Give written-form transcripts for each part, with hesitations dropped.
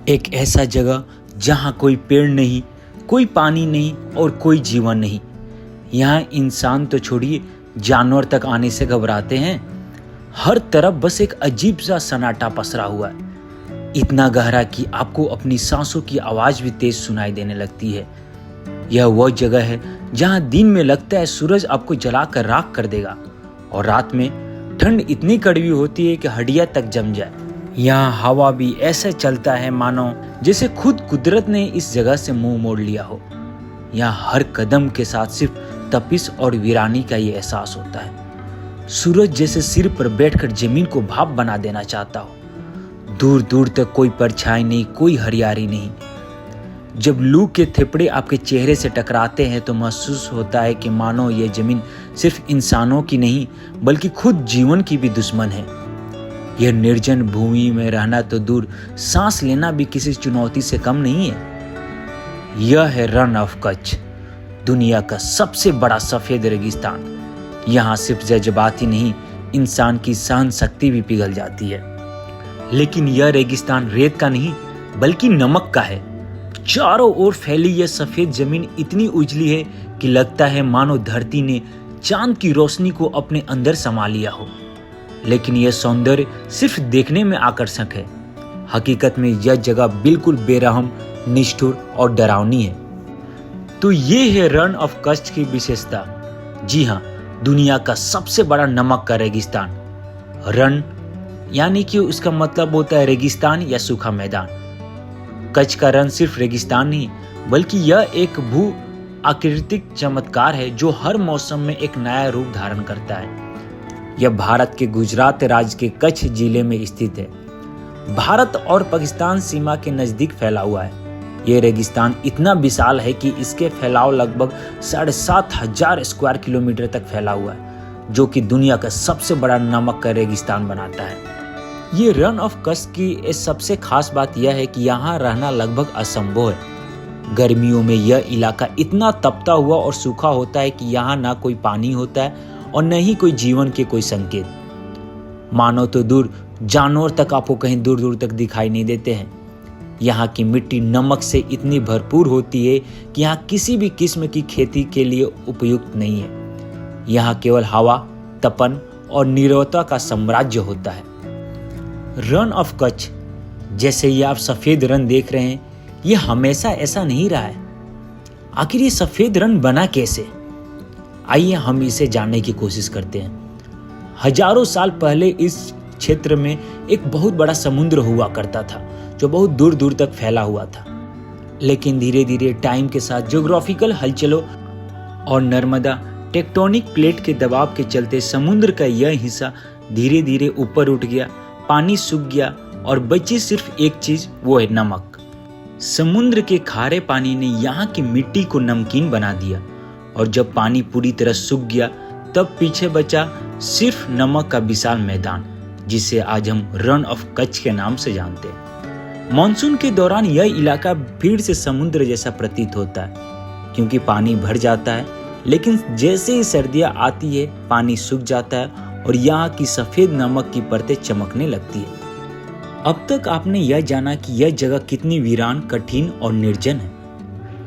एक ऐसा जगह जहाँ कोई पेड़ नहीं, कोई पानी नहीं और कोई जीवन नहीं। यहाँ इंसान तो छोड़िए, जानवर तक आने से घबराते हैं। हर तरफ बस एक अजीब सा सन्नाटा पसरा हुआ है, इतना गहरा कि आपको अपनी सांसों की आवाज भी तेज सुनाई देने लगती है। यह वह जगह है जहाँ दिन में लगता है सूरज आपको जलाकर राख कर देगा और रात में ठंड इतनी कड़वी होती है कि हड्डियां तक जम जाए। यहाँ हवा भी ऐसा चलता है मानो जैसे खुद कुदरत ने इस जगह से मुंह मोड़ लिया हो। यहाँ हर कदम के साथ सिर्फ तपिश और वीरानी का ये एहसास होता है। सूरज जैसे सिर पर बैठकर जमीन को भाप बना देना चाहता हो। दूर दूर तक कोई परछाई नहीं, कोई हरियाली नहीं। जब लू के थेपड़े आपके चेहरे से टकराते हैं तो महसूस होता है कि मानो ये जमीन सिर्फ इंसानों की नहीं बल्कि खुद जीवन की भी दुश्मन है। यह निर्जन भूमि में रहना तो दूर, सांस लेना भी किसी चुनौती से कम नहीं है। यह है रन ऑफ कच्छ, दुनिया का सबसे बड़ा सफेद रेगिस्तान। यहाँ सिर्फ जज्बात ही नहीं, इंसान की सहन शक्ति भी पिघल जाती है। लेकिन यह रेगिस्तान रेत का नहीं बल्कि नमक का है। चारों ओर फैली यह सफेद जमीन इतनी उजली है कि लगता है मानो धरती ने चांद की रोशनी को अपने अंदर समा लिया हो। लेकिन यह सौंदर्य सिर्फ देखने में आकर्षक है। हकीकत में यह जगह बिल्कुल बेरहम, निष्ठुर और डरावनी है। तो ये है रन ऑफ कच्छ की विशेषता। जी हाँ, दुनिया का सबसे बड़ा नमक का रेगिस्तान। रन यानी कि उसका मतलब होता है रेगिस्तान या सूखा मैदान। कच्छ का रन सिर्फ रेगिस्तान नहीं बल्कि यह एक भू आकृतिक चमत्कार है जो हर मौसम में एक नया रूप धारण करता है। यह भारत के गुजरात राज्य के कच्छ जिले में स्थित है। भारत और पाकिस्तान सीमा के नजदीक फैला हुआ है। यह रेगिस्तान इतना विशाल है कि इसके फैलाव लगभग 7,500 स्क्वायर किलोमीटर तक फैला हुआ है, जो कि दुनिया का सबसे बड़ा नमक का रेगिस्तान बनाता है। ये रन ऑफ कच्छ की सबसे खास बात यह है कि यहाँ रहना लगभग असंभव है। गर्मियों में यह इलाका इतना तपता हुआ और सूखा होता है कि यहाँ ना कोई पानी होता है और न ही कोई जीवन के कोई संकेत। मानो तो दूर, जानवर तक आपको कहीं दूर दूर तक दिखाई नहीं देते हैं। यहाँ की मिट्टी नमक से इतनी भरपूर होती है कि यहाँ किसी भी किस्म की खेती के लिए उपयुक्त नहीं है। यहाँ केवल हवा, तपन और नीरवता का साम्राज्य होता है। रन ऑफ कच्छ, जैसे ये आप सफेद रन देख रहे हैं, ये हमेशा ऐसा नहीं रहा है। आखिर ये सफेद रन बना कैसे? आइए हम इसे जानने की कोशिश करते हैं। हजारों साल पहले इस क्षेत्र में एक बहुत बड़ा समुद्र हुआ करता था जो बहुत दूर दूर तक फैला हुआ था। लेकिन धीरे धीरे टाइम के साथ ज्योग्राफिकल हलचलों और नर्मदा टेक्टोनिक प्लेट के दबाव के चलते समुद्र का यह हिस्सा धीरे धीरे ऊपर उठ गया, पानी सूख गया और बची सिर्फ एक चीज, वो है नमक। समुद्र के खारे पानी ने यहाँ की मिट्टी को नमकीन बना दिया और जब पानी पूरी तरह सूख गया तब पीछे बचा सिर्फ नमक का विशाल मैदान, जिसे आज हम रन ऑफ कच्छ के नाम से जानते हैं। मॉनसून के दौरान यह इलाका फिर से समुद्र जैसा प्रतीत होता है क्योंकि पानी भर जाता है, लेकिन जैसे ही सर्दियां आती है पानी सूख जाता है और यहाँ की सफेद नमक की परतें चमकने लगती है। अब तक आपने यह जाना कि यह जगह कितनी वीरान, कठिन और निर्जन है।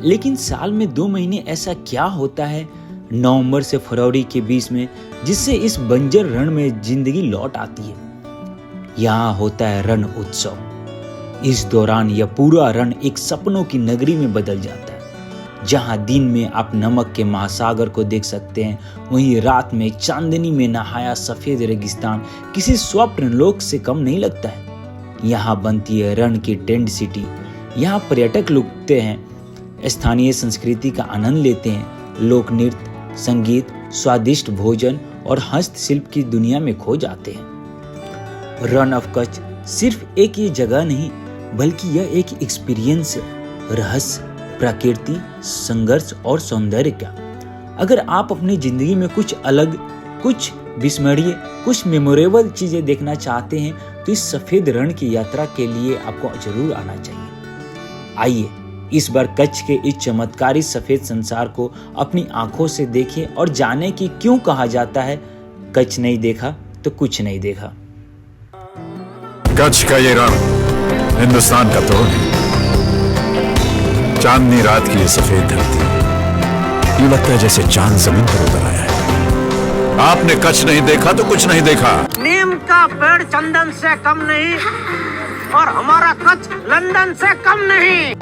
लेकिन साल में 2 महीने ऐसा क्या होता है नवंबर से फरवरी के बीच में जिससे इस बंजर रण में जिंदगी लौट आती है? यहाँ होता है रण उत्सव। इस दौरान यह पूरा रण एक सपनों की नगरी में बदल जाता है। जहाँ दिन में आप नमक के महासागर को देख सकते हैं, वहीं रात में चांदनी में नहाया सफेद रेगिस्तान किसी स्वप्न लोक से कम नहीं लगता है। यहाँ बनती है रण की टेंट सिटी। यहाँ पर्यटक लुटते हैं, स्थानीय संस्कृति का आनंद लेते हैं, लोक नृत्य, संगीत, स्वादिष्ट भोजन और हस्तशिल्प की दुनिया में खो जाते हैं। रन ऑफ कच्छ सिर्फ एक ये जगह नहीं बल्कि यह एक एक्सपीरियंस है, रहस्य, प्रकृति, संघर्ष और सौंदर्य का। अगर आप अपनी जिंदगी में कुछ अलग, कुछ विस्मरणीय, कुछ मेमोरेबल चीजें देखना चाहते हैं तो इस सफेद रण की यात्रा के लिए आपको जरूर आना चाहिए। आइए इस बार कच्छ के इस चमत्कारी सफेद संसार को अपनी आंखों से देखें और जानें कि क्यों कहा जाता है कच्छ नहीं देखा तो कुछ नहीं देखा। कच्छ का ये रण हिंदुस्तान का तोड़ है। चांदनी रात की ये सफेद धरती, यूं लगता है जैसे चांद जमीन पर उतर आया है। आपने कच्छ नहीं देखा तो कुछ नहीं देखा। नीम का पेड़ चंदन से कम नहीं और हमारा कच्छ लंदन से कम नहीं।